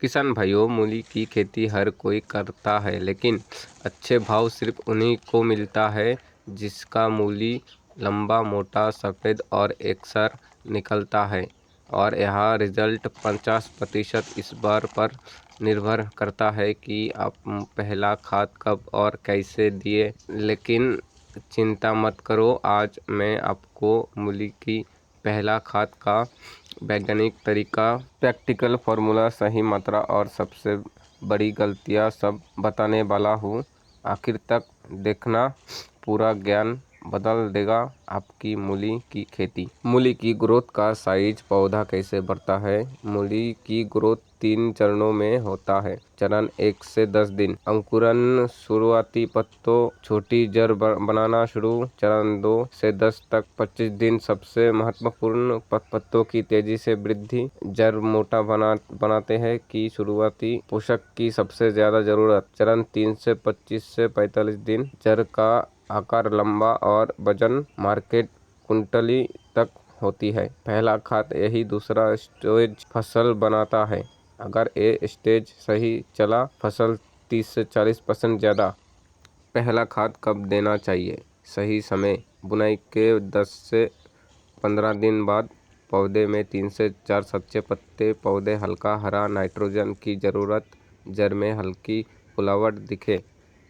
किसान भाइयों, मूली की खेती हर कोई करता है, लेकिन अच्छे भाव सिर्फ उन्हीं को मिलता है जिसका मूली लंबा, मोटा, सफ़ेद और एकसर निकलता है। और यह रिजल्ट 50% इस बार पर निर्भर करता है कि आप पहला खाद कब और कैसे दिए। लेकिन चिंता मत करो, आज मैं आपको मूली की पहला खाद का वैज्ञानिक तरीका, प्रैक्टिकल फार्मूला, सही मात्रा और सबसे बड़ी गलतियां सब बताने वाला हूँ। आखिर तक देखना, पूरा ज्ञान बदल देगा आपकी मूली की खेती। मूली की ग्रोथ का साइज, पौधा कैसे बढ़ता है। मूली की ग्रोथ 3 चरणों में होता है। चरण 1 से 10 दिन, अंकुरन, शुरुआती पत्तों, छोटी जड़ बनाना शुरू। चरण 2 से 10 तक 25 दिन, सबसे महत्वपूर्ण पत्तों की तेजी से वृद्धि, जड़ मोटा बनाते हैं कि शुरुआती पोषक की सबसे ज्यादा जरूरत। चरण 3 से 25 से 45 दिन, जड़ का आकार लंबा और वजन मार्केट कुंटली तक होती है। पहला खाद यही दूसरा स्टेज फसल बनाता है। अगर ये स्टेज सही चला, फसल 30 से 40% ज़्यादा। पहला खाद कब देना चाहिए? सही समय, बुनाई के 10 से 15 दिन बाद। पौधे में 3 से 4 सच्चे पत्ते, पौधे हल्का हरा, नाइट्रोजन की ज़रूरत, जड़ में हल्की फुलावट दिखे,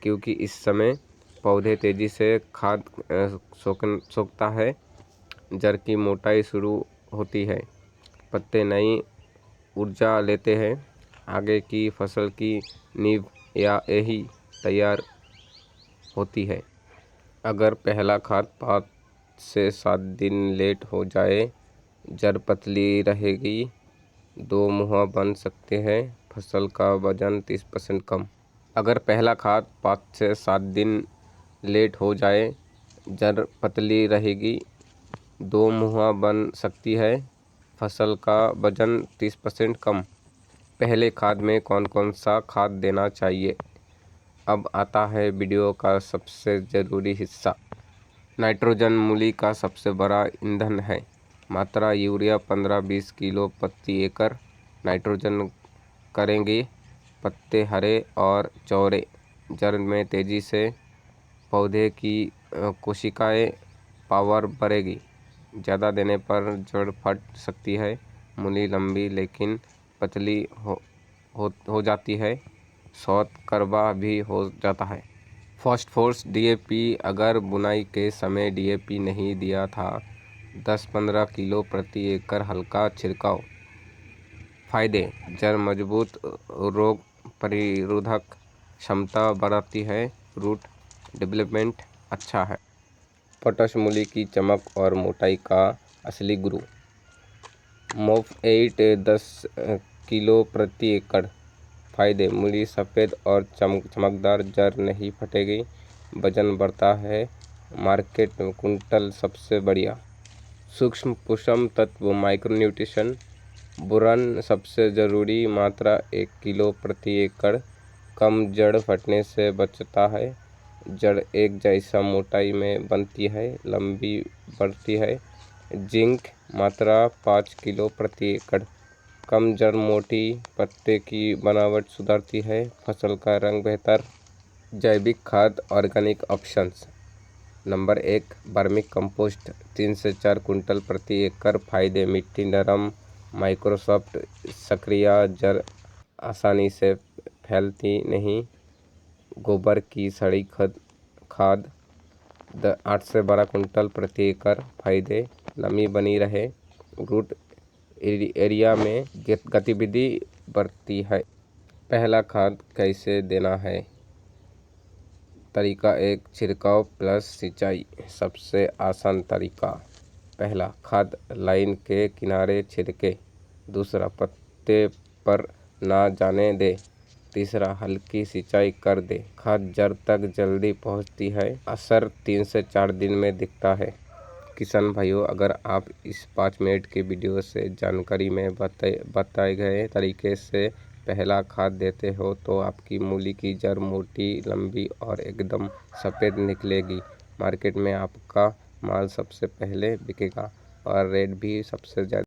क्योंकि इस समय पौधे तेज़ी से खाद सोखता है। जड़ की मोटाई शुरू होती है, पत्ते नई ऊर्जा लेते हैं, आगे की फसल की नींव या यही तैयार होती है। अगर पहला खाद 5 से 7 दिन लेट हो जाए, जड़ पतली रहेगी, 2 मुंह बन सकते हैं, फसल का वजन 30% कम। अगर पहला खाद 5 से 7 दिन लेट हो जाए, जड़ पतली रहेगी, 2 मुंह बन सकती है, फसल का वजन 30% कम। पहले खाद में कौन कौन सा खाद देना चाहिए? अब आता है वीडियो का सबसे ज़रूरी हिस्सा। नाइट्रोजन मूली का सबसे बड़ा ईंधन है। मात्रा यूरिया 15-20 किलो प्रति एकड़ नाइट्रोजन करेंगे। पत्ते हरे और चौड़े, जड़ में तेज़ी से, पौधे की कोशिकाएं पावर बढ़ेगी। ज़्यादा देने पर जड़ फट सकती है, मूली लंबी लेकिन पतली हो जाती है, शौत करवा भी हो जाता है। फॉस्फोरस, डीएपी, अगर बुनाई के समय डीएपी नहीं दिया था, 10-15 किलो प्रति एकड़ हल्का छिड़काव। फायदे: जड़ मजबूत, रोग प्रतिरोधक क्षमता बढ़ाती है, रूट डेवलपमेंट अच्छा है। पोटाश मूली की चमक और मोटाई का असली गुरु। मोफ 8-10 किलो प्रति एकड़। फायदे: मूली सफ़ेद और चमकदार, जड़ नहीं फटेगी, वजन बढ़ता है, मार्केट कुंटल सबसे बढ़िया। सूक्ष्म पोषक तत्व, माइक्रोन्यूट्रिशन, बोरान सबसे ज़रूरी, मात्रा 1 किलो प्रति एकड़, कम जड़ फटने से बचता है, जड़ एक जैसा मोटाई में बनती है, लंबी बढ़ती है। जिंक, मात्रा 5 किलो प्रति एकड़, कम जड़ मोटी, पत्ते की बनावट सुधारती है, फसल का रंग बेहतर। जैविक खाद, organic options. Number 1, vermi compost 3 से 4 कुंटल प्रति एकड़। फायदे: मिट्टी नरम, माइक्रोसॉफ्ट, सक्रिय, जड़ आसानी से फैलती नहीं। गोबर की सड़ी खाद 8 से 12 कुंटल प्रति एकड़। फायदे: नमी बनी रहे, रूट एरिया में गतिविधि बढ़ती है। पहला खाद कैसे देना है? तरीका 1, छिड़काव प्लस सिंचाई। सबसे आसान तरीका। पहला, खाद लाइन के किनारे छिड़के। दूसरा, पत्ते पर ना जाने दे। तीसरा, हल्की सिंचाई कर दे, खाद जड़ तक जल्दी पहुंचती है, असर 3 से 4 दिन में दिखता है। किसान भाइयों, अगर आप इस 5 मिनट के वीडियो से जानकारी में बताए गए तरीके से पहला खाद देते हो तो आपकी मूली की जड़ मोटी, लंबी और एकदम सफ़ेद निकलेगी। मार्केट में आपका माल सबसे पहले बिकेगा और रेट भी सबसे ज़्यादा